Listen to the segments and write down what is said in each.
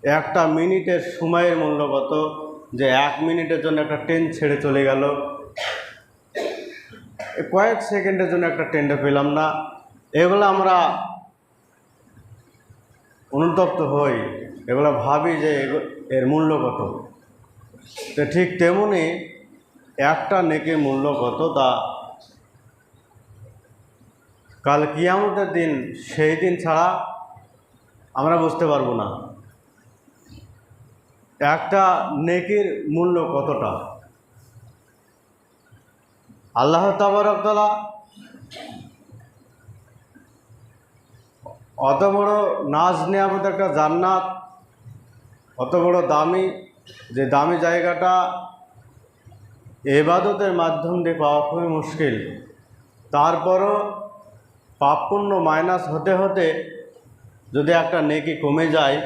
একটা মিনিটের সময়ের মূল্য কত, যে 1 মিনিটের জন্য একটা ট্রেন ছেড়ে চলে গেল, কয়েক সেকেন্ডের জন্য একটা ট্রেনটা পেলাম না, এগুলো আমরা অনুতপ্ত হই, এগুলো ভাবি যে এর মূল্য কত। তো ঠিক তেমনি একটা নেকির মূল্য কত তা কাল কিয়ামতের দিন, সেই দিন ছাড়া আমরা বুঝতে পারবো না একটা নেকির মূল্য কতটা। আল্লাহ তাবারক তাআলা অত বড় নাজ নিয়ামত একটা জান্নাত, অত বড় দামি, যে দামি জায়গাটা ইবাদতের মাধ্যম দিয়ে পাওয়া খুবই মুশকিল, তারপরও পাপ পুণ্য মাইনাস হতে হতে যদি একটা নেকি কমে যায়,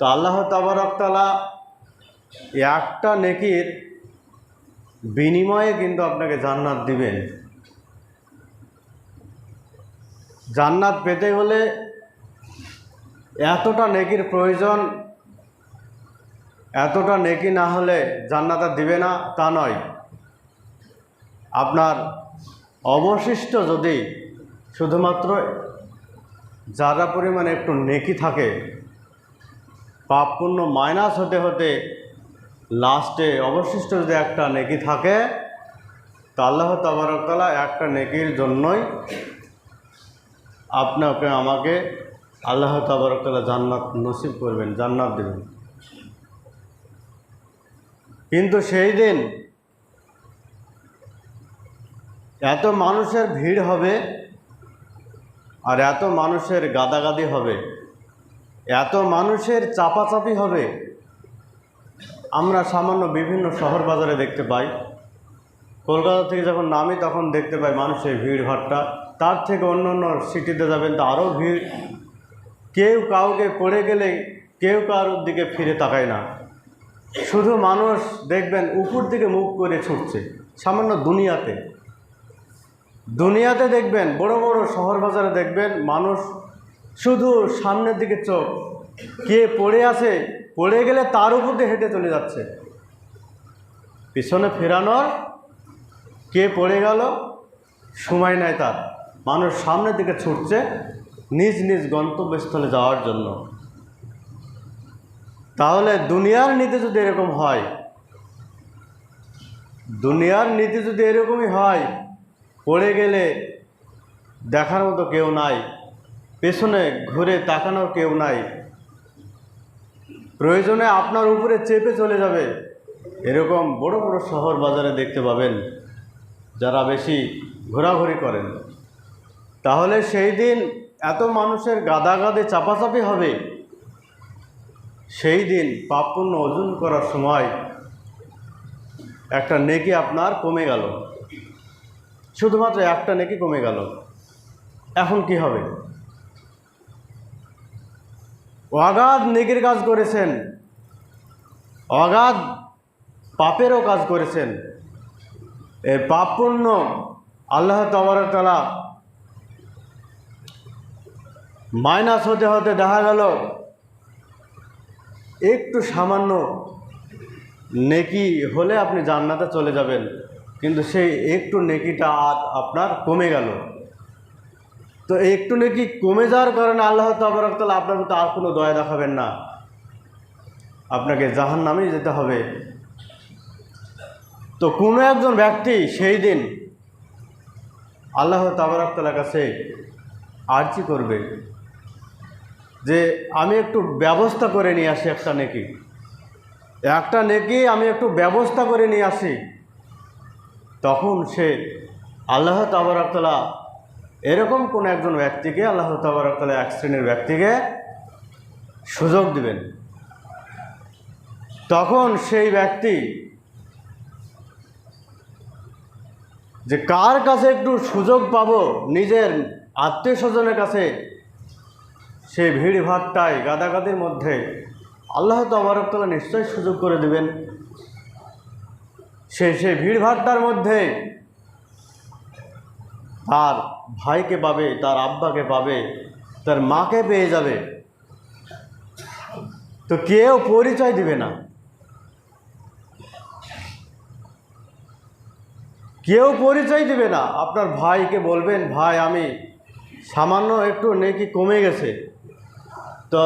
তো আল্লাহ তাবারক তাআলা একটা নেকির বিনিময়ে কিন্তু আপনাকে জান্নাত দিবেন। জান্নাত পেতে হলে এতটা নেকির প্রয়োজন, এতটা নেকি না হলে জান্নাত আর দিবে না তা নয়। আপনার অবশিষ্ট যদি শুধুমাত্র যারা পরিমাণে একটু নেকি থাকে, পাপ পুণ্য মাইনাস হতে হতে লাস্টে অবশিষ্ট যদি একটা নেকি থাকে, তা আল্লাহ তাবারক তাআলা একটা নেকির জন্যই আপনাকে আমাকে আল্লাহ তাবারক তাআলা জান্নাত নসিব করবেন, জান্নাত দেবেন। কিন্তু সেই দিন এত মানুষের ভিড় হবে, আর এত মানুষের গাদাগাদি হবে, এত মানুষের চাপাচাপি হবে। আমরা সামান্য বিভিন্ন শহর বাজারে দেখতে পাই, কলকাতা থেকে যখন নামি তখন দেখতে পাই মানুষের ভিড় ভাট্টা। তার থেকে অন্য অন্য সিটিতে যাবেন তো আরও ভিড়। কেউ কাউকে পড়ে গেলে কেউ কারোর দিকে ফিরে তাকায় না, শুধু মানুষ দেখবেন উপর দিকে মুখ করে ছুটছে। সামান্য দুনিয়াতে দেখবেন, বড় বড় শহর বাজারে দেখবেন মানুষ শুধু সামনের দিকে চোখ, কে পড়ে আছে, পড়ে গেলে তার উপর দিয়ে হেঁটে চলে যাচ্ছে, পিছনে ফেরানোর কে পড়ে গেল সময় নাই তার। মানুষ সামনের দিকে ছুটছে নিজ নিজ গন্তব্যস্থলে যাওয়ার জন্য। তাহলে দুনিয়ার নীতি যদি এরকম হয়, দুনিয়ার নীতি যদি এরকমই হয়, পড়ে গেলে দেখার মতো কেউ নাই, পেছনে ঘুরে তাকানোর কেউ নাই, প্রয়োজনে আপনার উপরে চেপে চলে যাবে, এরকম বড় বড় শহর বাজারে দেখতে পাবেন যারা বেশি ঘোরাঘুরি করেন। তাহলে সেই দিন এত মানুষের গাদাগাদি চাপাচাপি হবে, সেই দিন পাপ পুণ্য ওজন করার সময় একটা নেকি আপনার কমে গেল, শুধুমাত্র একটা নেকি কমে গেল। এখন কি হবে? অগাধ নেকির কাজ করেছেন, অগাধ পাপেরও কাজ করেছেন, এই পাপ পুণ্য আল্লাহ তাবারক তাআলা মাইনাস হতে হতে দেখা গেল একটু সামান্য নেকি হলে আপনি জান্নাতে চলে যাবেন, কিন্তু সেই একটু নেকিটা আজ আপনার কমে গেল। তো একটু নেকি কমে যাওয়ার কারণে আল্লাহ তাবারক তাআলা আপনার প্রতি আর কোনো দয়া দেখাবেন না, আপনাকে জাহান্নামেই যেতে হবে। তো কোনো একজন ব্যক্তি সেই দিন আল্লাহ তাবারক তাআলার কাছে আরজি করবে যে আমি একটু ব্যবস্থা করে নিয়ে আসি, একটা নেকি আমি একটু ব্যবস্থা করে নিয়ে আসি। তখন সে আল্লাহ তাবারক তাআলা এরকম কোন একজন ব্যক্তিকে, আল্লাহ তাবারক তাআলা এক শ্রেণীর ব্যক্তিকে সুযোগ দিবেন। তখন সেই ব্যক্তি যে কার কাছে একটু সুযোগ পাবো, নিজের আত্মীয় স্বজনের কাছে, সেই ভিড় ভাট্টায় গাদাগাদির মধ্যে আল্লাহ তাবারক তাআলা নিশ্চয়ই সুযোগ করে দিবেন। সেই ভিড় ভাট্টার মধ্যে তার ভাইকে পাবে, তার আব্বাকে পাবে, তার মাকে পেয়ে যাবে। তো কেউ পরিচয় দিবে না, কেউ পরিচয় দিবে না। আপনার ভাইকে বলবেন, ভাই আমি সামান্য একটু নেকি কমে গেছে, তো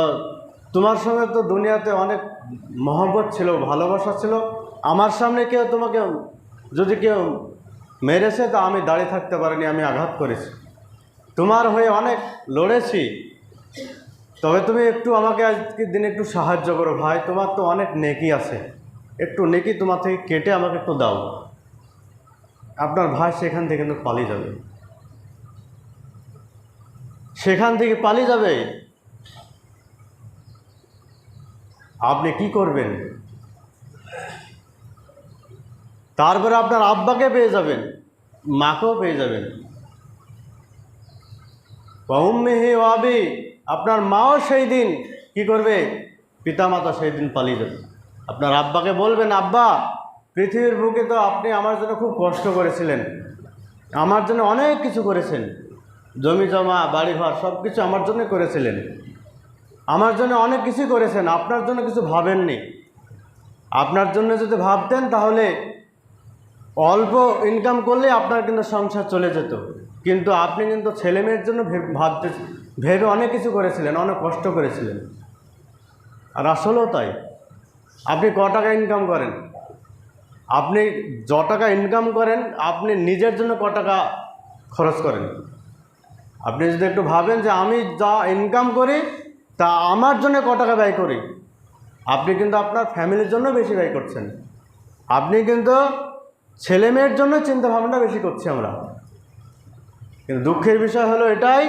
তোমার সঙ্গে তো দুনিয়াতে অনেক মহব্বত ছিল, ভালোবাসা ছিল, আমার সামনে কেউ তোমাকে যদি কেউ মেরেছে তা আমি দাঁড়িয়ে থাকতে পারিনি, আমি আঘাত করেছি, তোমার হয়ে অনেক লড়েছি, তবে তুমি একটু আমাকে আজকের দিনে একটু সাহায্য করো ভাই, তোমার তো অনেক নেকি আছে, একটু নেকি তোমার থেকে কেটে আমাকে একটু দাও। আপনার ভাই সেখান থেকে কিন্তু পালিয়ে যাবে, সেখান থেকে পালিয়ে যাবে। আপনি কি করবেন? তারপরে আপনার আব্বাকে পেয়ে যাবেন, মাকেও পেয়ে যাবেন, উম্মিহি ওয়া আবি, আপনার মাও সেই দিন কি করবে? পিতামাতা সেই দিন পালিয়ে যাবে। আপনার আব্বাকে বলবেন, আব্বা পৃথিবীর বুকে তো আপনি আমার জন্য খুব কষ্ট করেছিলেন, আমার জন্য অনেক কিছু করেছেন, জমি জমা বাড়িঘর সব কিছু আমার জন্য করেছিলেন, আমার জন্য অনেক কিছু করেছেন, আপনার জন্য কিছু ভাবেননি। আপনার জন্য যদি ভাবতেন তাহলে অল্প ইনকাম করলে আপনার কিন্তু সংসার চলে যেত, কিন্তু আপনি কিন্তু ছেলে মেয়ের জন্য ভেবে অনেক কিছু করেছিলেন, অনেক কষ্ট করেছিলেন। আর আসলেও তাই। আপনি ক টাকা ইনকাম করেন? আপনি য টাকা ইনকাম করেন আপনি নিজের জন্য ক টাকা খরচ করেন? আপনি যদি একটু ভাবেন যে আমি যা ইনকাম করি তা আমার জন্য ক টাকা ব্যয় করি, আপনি কিন্তু আপনার ফ্যামিলির জন্য বেশি ব্যয় করছেন। আপনি কিন্তু ছেলে মেয়ের জন্য চিন্তাভাবনা বেশি করছি আমরা। কিন্তু দুঃখের বিষয় হলো এটাই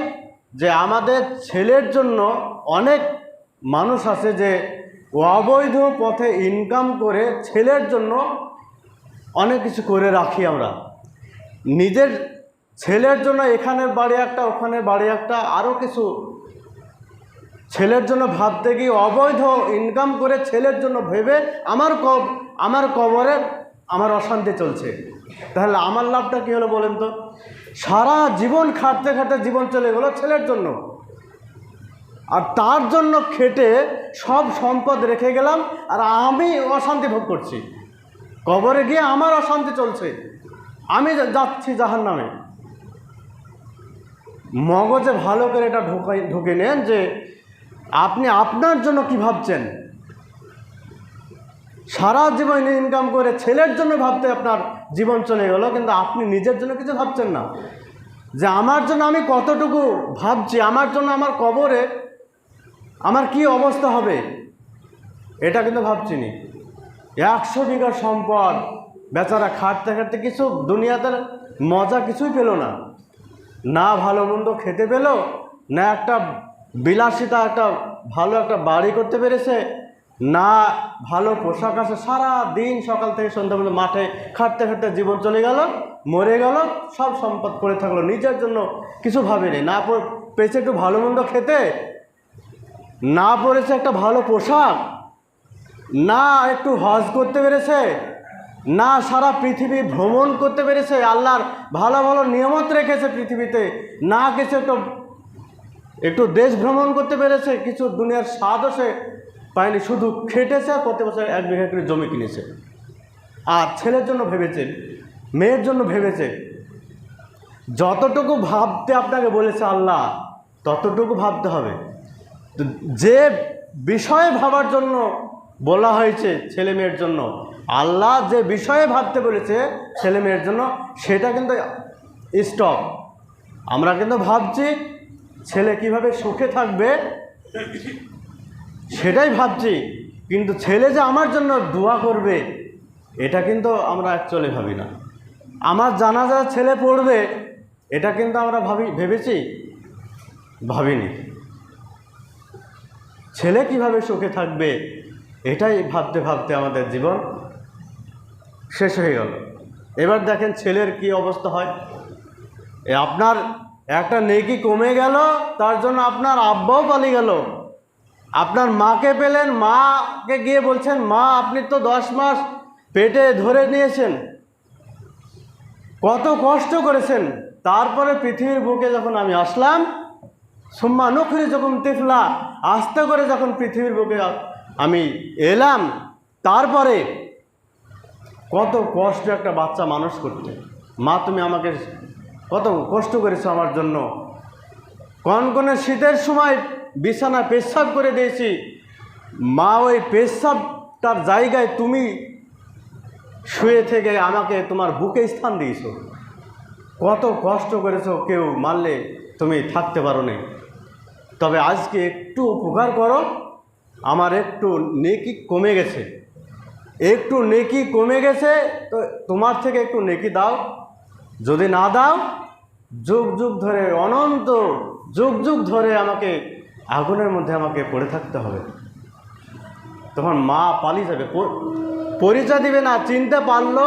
যে আমাদের ছেলের জন্য অনেক মানুষ আছে যে অবৈধ পথে ইনকাম করে ছেলের জন্য অনেক কিছু করে রাখি আমরা। নিজের ছেলের জন্য এখানে বাড়ি একটা, ওখানে বাড়ি একটা, আরও কিছু ছেলের জন্য ভাবতে গিয়ে অবৈধ ইনকাম করে ছেলের জন্য ভেবে আমার কবরে আমার অশান্তি চলছে। তাহলে আমার লাভটা কী হলো বলেন তো? সারা জীবন খাটতে খাটতে জীবন চলে গেলো ছেলের জন্য, আর তার জন্য খেটে সব সম্পদ রেখে গেলাম, আর আমি অশান্তি ভোগ করছি। কবরে গিয়ে আমার অশান্তি চলছে, আমি যাচ্ছি জাহান্নামে। মগজে ভালো করে এটা ঢুকে নেন যে আপনি আপনার জন্য কি ভাবছেন। সারা জীবন ইনকাম করে ছেলের জন্য ভাবতে আপনার জীবন চলে গেল, কিন্তু আপনি নিজের জন্য কিছু ভাবছেন না যে আমার জন্য আমি কতটুকু ভাবছি, আমার জন্য আমার কবরে আমার কি অবস্থা হবে, এটা কিন্তু ভাবছি নি। 100 বিঘা সম্পদ, বেচারা খাটতে খাটতে কিছু দুনিয়াতে মজা কিছুই পেল না, না ভালো মন্দ খেতে পেল, না একটা বিলাসিতা একটা ভালো একটা বাড়ি করতে পেরেছে, না ভালো পোশাক আছে। সারা দিন সকাল থেকে সন্ধ্যা পর্যন্ত মাঠে খাটতে খাটতে জীবন চলে গেল, মরে গেল, সব সম্পদ পড়ে থাকলো, নিজের জন্য কিছু ভাবেনি। না পেয়েছে একটু ভালো মন্দ খেতে, না পড়েছে একটা ভালো পোশাক, না একটু হজ করতে পেরেছে, না সারা পৃথিবী ভ্রমণ করতে পেরেছে, আল্লাহর ভালো ভালো নিয়ামত রেখেছে পৃথিবীতে, না কিছু একটু দেশ ভ্রমণ করতে পেরেছে, কিছু দুনিয়ার স্বাদও সে পায়নি, শুধু খেটেছে, প্রতি বছর 1 বিঘা করে জমি কিনেছে। আর ছেলের জন্য ভেবেছে, মেয়ের জন্য ভেবেছে। যতটুকু ভাবতে আপনাকে বলেছে আল্লাহ ততটুকু ভাবতে হবে। তো যে বিষয়ে ভাবার জন্য বলা হয়েছে ছেলে মেয়ের জন্য, আল্লাহ যে বিষয়ে ভাবতে বলেছে ছেলে মেয়ের জন্য, সেটা কিন্তু স্টপ। আমরা কিন্তু ভাবছি ছেলে কিভাবে সুখে থাকবে সেটাই ভাবছি, কিন্তু ছেলে যে আমার জন্য দোয়া করবে এটা কিন্তু আমরা অ্যাকচুয়ালি ভাবি না। আমার জানাজা ছেলে পড়বে এটা কিন্তু আমরা ভেবেছি? ভাবিনি। ছেলে কিভাবে সুখে থাকবে এটাই ভাবতে ভাবতে আমাদের জীবন শেষ হয়ে গেল। এবার দেখেন ছেলের কি অবস্থা হয়। আপনার একটা নেকি কমে গেল, তার জন্য আপনার আব্বাও পালিয়ে গেল। আপনার মাকে পেলেন, মাকে গিয়ে বলছেন, মা আপনি তো 10 মাস পেটে ধরে নিয়েছেন, কত কষ্ট করেছেন, তারপরে পৃথিবীর বুকে যখন আমি আসলাম, সুম্মা নুখরিজুকুম তিফলা, আস্তে করে যখন পৃথিবীর বুকে আমি এলাম, তারপরে কত কষ্ট একটা বাচ্চা মানুষ করতে। মা, তুমি আমাকে কত কষ্ট করেছো আমার জন্য। কনকনে শীতের সময় বিছানায় পেচ্ছাব করে দিয়েছি, মা ওই পেচ্ছাবটার জায়গায় তুমি শুয়ে থেকে আমাকে তোমার বুকে স্থান দিয়েছো। কত কষ্ট করেছো, কেউ মারলে তুমি থাকতে পারো না। তবে আজকে একটু উপকার করো, আমার একটু নেকি কমে গেছে, একটু নেকি কমে গেছে, তো তোমার থেকে একটু নেকি দাও। যদি না দাও, যুগ যুগ ধরে, অনন্ত যুগ যুগ ধরে আমাকে আগুনের মধ্যে আমাকে পড়ে থাকতে হবে। তখন মা পালিয়ে যাবে, পরিচয় দিবে না, চিনতে পারলো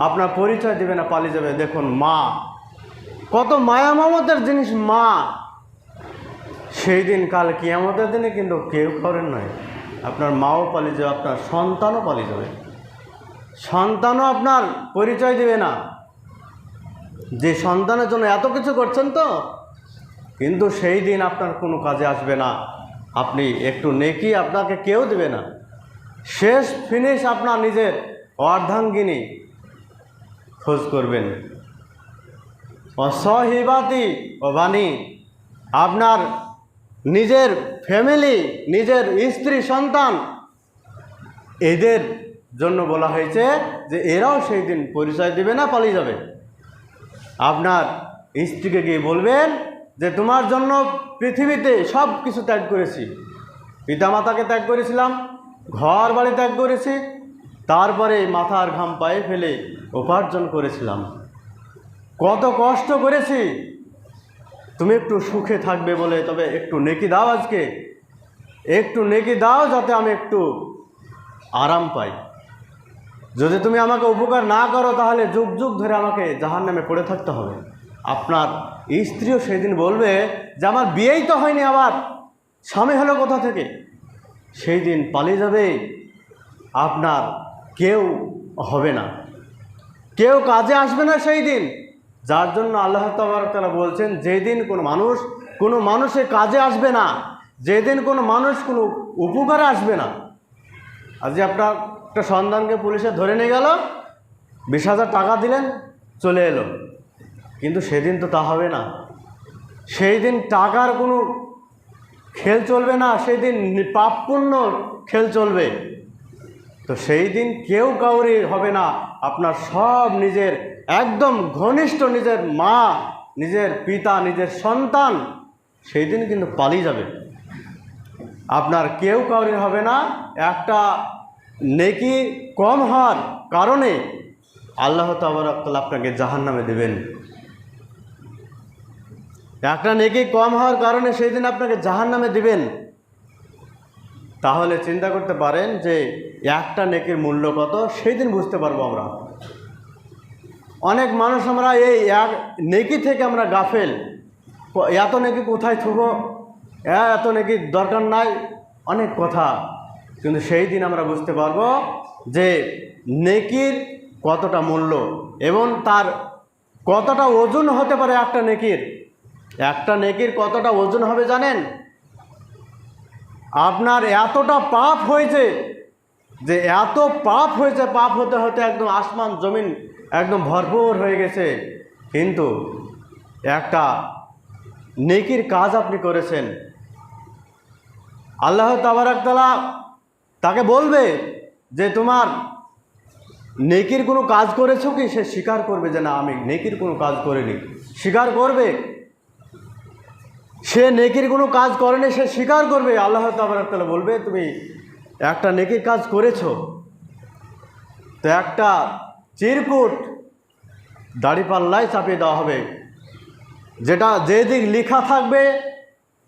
আপনার পরিচয় দিবে না, পালিয়ে যাবে। দেখুন মা কত মায়া মমতার জিনিস মা। সেই দিন কাল কিয়ামতের দিনে কিন্তু কেউ করেন নয়, আপনার মাও পালিয়ে যাবে, আপনার সন্তানও পালিয়ে যাবে, সন্তানও আপনার পরিচয় দিবে না যে সন্তানের জন্য এত কিছু করছেন। তো কিন্তু সেই দিন আপনার কোনো কাজে আসবে না, আপনি একটু নেকি আপনাকে কেউ দেবে না। শেষ ফিনিশ আপনার নিজের অর্ধাঙ্গিনী খোঁজ করবেন। অসহিবাতি ও বাণী, আপনার নিজের ফ্যামিলি, নিজের স্ত্রী সন্তান, এদের জন্য বলা হয়েছে যে এরাও সেই দিন পরিচয় দেবে না, পালিয়ে যাবে। আপনার স্ত্রীকে গিয়ে বলবেন যে তোমার জন্য পৃথিবীতে সব কিছু ত্যাগ করেছি, পিতামাতাকে ত্যাগ করেছিলাম, ঘর বাড়ি ত্যাগ করেছি, তারপরে মাথার ঘাম পায়ে ফেলে উপার্জন করেছিলাম, কত কষ্ট করেছি, তুমি একটু সুখে থাকবে বলে তবে একটু নেকি দাও, আজকে একটু নেকি দাও যাতে আমি একটু আরাম পাই। যদি তুমি আমাকে উপকার না করো তাহলে যুগ যুগ ধরে আমাকে জাহান্নামে পড়ে থাকতে হবে। আপনার স্ত্রীও সেই দিন বলবে যে আমার বিয়েই তো হয়নি, আবার স্বামী হলো কোথা থেকে। সেই দিন পালিয়ে যাবে, আপনার কেউ হবে না, কেউ কাজে আসবে না সেই দিন। যার জন্য আল্লাহ তাআলা বলছেন যেদিন কোনো মানুষের কাজে আসবে না, যেদিন কোনো মানুষ কোনো উপকারে আসবে না। আজ যে আপনার একটা সন্তানকে পুলিশে ধরে নিয়ে গেল, 20,000 টাকা দিলেন, চলে এলো, কিন্তু সেদিন তো তা হবে না। সেই দিন টাকার কোনো খেল চলবে না, সেই দিন পাপপুণ্য খেল চলবে। তো সেই দিন কেউ কাউরি হবে না, আপনার সব নিজের একদম ঘনিষ্ঠ, নিজের মা, নিজের পিতা, নিজের সন্তান সেই দিন কিন্তু পালিয়ে যাবে। আপনার কেউ কাউরি হবে না। একটা নেকি কম হওয়ার কারণে আল্লাহ তাআলা আপনাকে জাহান্নামে দেবেন। একটা নেকি কম হওয়ার কারণে সেই দিন আপনাকে জাহান্নামে দিবেন। তাহলে চিন্তা করতে পারেন যে একটা নেকির মূল্য কত, সেই দিন বুঝতে পারবো আমরা। অনেক মানুষ আমরা এই এক নেকি থেকে আমরা গাফেল, এত নেকি কোথায় থুবো, এত নেকি দরকার নাই, অনেক কথা। কিন্তু সেই দিন আমরা বুঝতে পারবো যে নেকির কতটা মূল্য এবং তার কতটা ওজন হতে পারে। একটা নেকির কতটা ওজন হবে জানেন? আপনার এতটা পাপ হয়েছে যে এত পাপ হয়েছে, পাপ হতে হতে একদম আসমান জমিন একদম ভরপুর হয়ে গেছে, কিন্তু একটা নেকির কাজ আপনি করেছেন। আল্লাহ তাআলা তাকে বলবে যে তোমার নেকির কোনো কাজ করেছো কি? সে স্বীকার করবে যে না, আমি নেকির কোনো কাজ করিনি, স্বীকার করবে। সে নেকির কোনো কাজ করেনি, সে স্বীকার করবে। আল্লাহ তাআলা বলবে তুমি একটা নেকির কাজ করেছো, তো একটা চিরকুট দাড়িপাল্লায় চাপিয়ে দেওয়া হবে, যেটা যেদিক লেখা থাকবে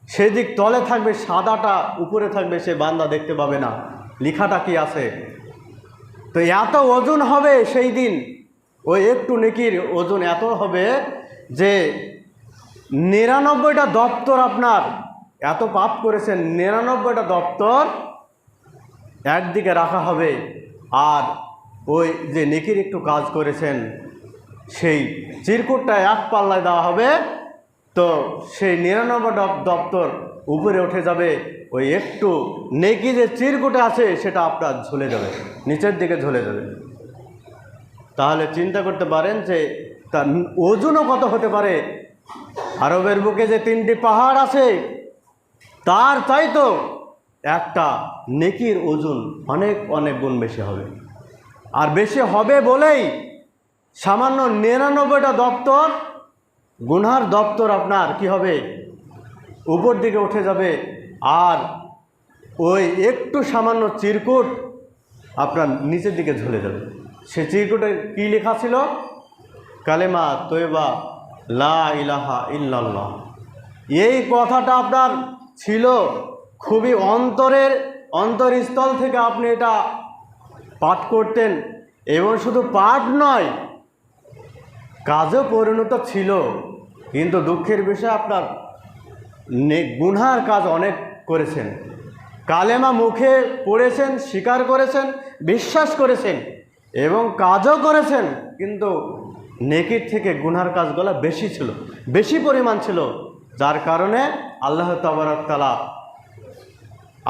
সেদিক তলে থাকবে, সাদাটা উপরে থাকবে, সে বান্দা দেখতে পাবে না লেখাটা কি আছে। তো এত ওজন হবে সেই দিন, ওই একটু নেকির ওজন এত হবে যে 99টা দপ্তর, আপনার এত পাপ করেছেন 99টা দপ্তর একদিকে রাখা হবে, আর ওই যে নেকির একটু কাজ করেছেন সেই চিরকুটটা এক পাল্লায় দেওয়া হবে। তো সেই 99 দপ্তর উপরে উঠে যাবে, ওই একটু নেকি যে চিরকুটে আছে সেটা আপনার ঝুলে যাবে, নিচের দিকে ঝুলে যাবে। তাহলে চিন্তা করতে পারেন যে তার ওজনও কত হতে পারে। আরবের বুকে যে 3টি পাহাড় আছে তার চাইতো একটা নেকির ওজন অনেক অনেক গুণ বেশি হবে। আর বেশি হবে বলেই সামান্য 99টা দপ্তর গুনহার দপ্তর আপনার কি হবে, উপর দিকে উঠে যাবে। আর ওই একটু সামান্য চিরকুট আপনার নিচের দিকে ঝুলে যাবে। সে চিরকুটে কি লেখা ছিল? কালেমা তয়বা লা ইলাহা ইল্লাল্লাহ। এই কথাটা আপনার ছিল খুবই অন্তরস্থল থেকে আপনি এটা পাঠ করতেন, এবং শুধু পাঠ নয় কাজও পরিণত ছিল। কিন্তু দুঃখের বিষয় আপনার গুনহার কাজ অনেক করেছেন, কালেমা মুখে পড়েছেন, স্বীকার করেছেন, বিশ্বাস করেছেন এবং কাজও করেছেন, কিন্তু নেকির থেকে গুনহার কাজগুলো বেশি ছিল, বেশি পরিমাণ ছিল, যার কারণে আল্লাহ তাবারক তাআলা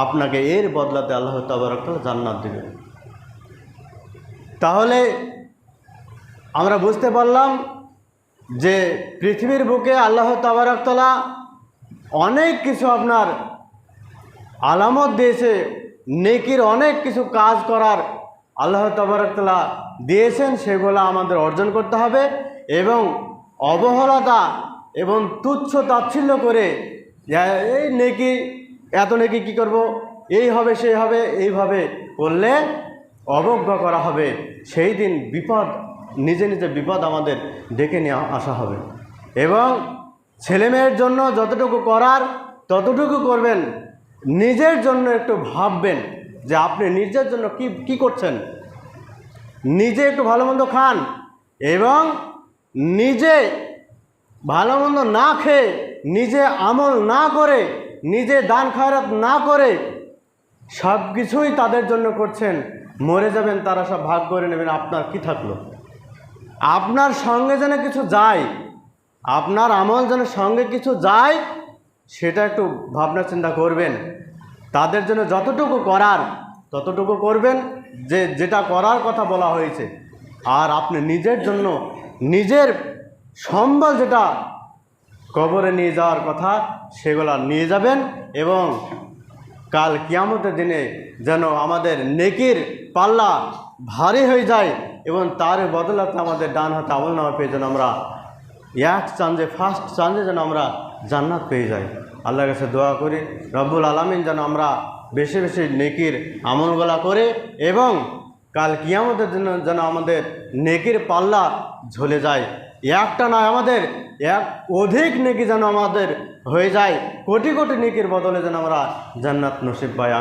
আপনাকে এর বদলাতে আল্লাহ তাবারক তাআলা জান্নাত দেবেন। তাহলে আমরা বুঝতে পারলাম যে পৃথিবীর বুকে আল্লাহ তাবারক তাআলা অনেক কিছু আপনার আলামত দিয়েছে, নেকির অনেক কিছু কাজ করার আল্লাহ তাবারক তাআলা দিয়েছেন, সেগুলো আমাদের অর্জন করতে হবে। এবং অবহেলাতা এবং তুচ্ছ তাচ্ছিল্য করে এই নেকি, এত নেকি কী করব, এই হবে সেই হবে, এইভাবে করলে অবজ্ঞা করা হবে। সেই দিন বিপদ, নিজে নিজে বিপদ আমাদের ডেকে নিয়ে আসা হবে। এবং ছেলেমেয়ের জন্য যতটুকু করার ততটুকু করবেন, নিজের জন্য একটু ভাববেন যে আপনি নিজের জন্য কি করছেন। নিজে একটু ভালো মন্দ খান, এবং নিজে ভালো মন্দ না খেয়ে, নিজে আমল না করে, নিজে দান খয়রাত না করে সব কিছুই তাদের জন্য করছেন, মরে যাবেন তারা সব ভাগ করে নেবেন, আপনার কি থাকলো? আপনার সঙ্গে যেন কিছু যায়, আপনার আমল যেন সঙ্গে কিছু যায়, সেটা একটু ভাবনা চিন্তা করবেন। তাদের জন্য যতটুকু করার ততটুকু করবেন, যেটা করার কথা বলা হয়েছে। আর আপনি নিজের জন্য নিজের সম্বল যেটা কবরে নিয়ে যাওয়ার কথা সেগুলো নিয়ে যাবেন, এবং কাল কিয়ামতের দিনে যেন আমাদের নেকির পাল্লা ভারী হয়ে যায়, এবং তার বদলাতে আমাদের ডান হাতে আমলনামা পেয়ে যেন আমরা ফার্স্ট চান্সে যেন আমরা জান্নাত পেয়ে যাই। আল্লাহর কাছে দোয়া করি রব্বুল আলামিন যেন আমরা বেশি বেশি নেকির আমলগুলা করে, এবং কাল কিয়ামতের জন্য যেন আমাদের নেকির পাল্লা ঝুলে যায়। একটা নয়, আমাদের অধিক নেকি যেন আমাদের হয়ে যায়, কোটি কোটি নেকির বদলে যেন আমরা জান্নাত নসিব পাই।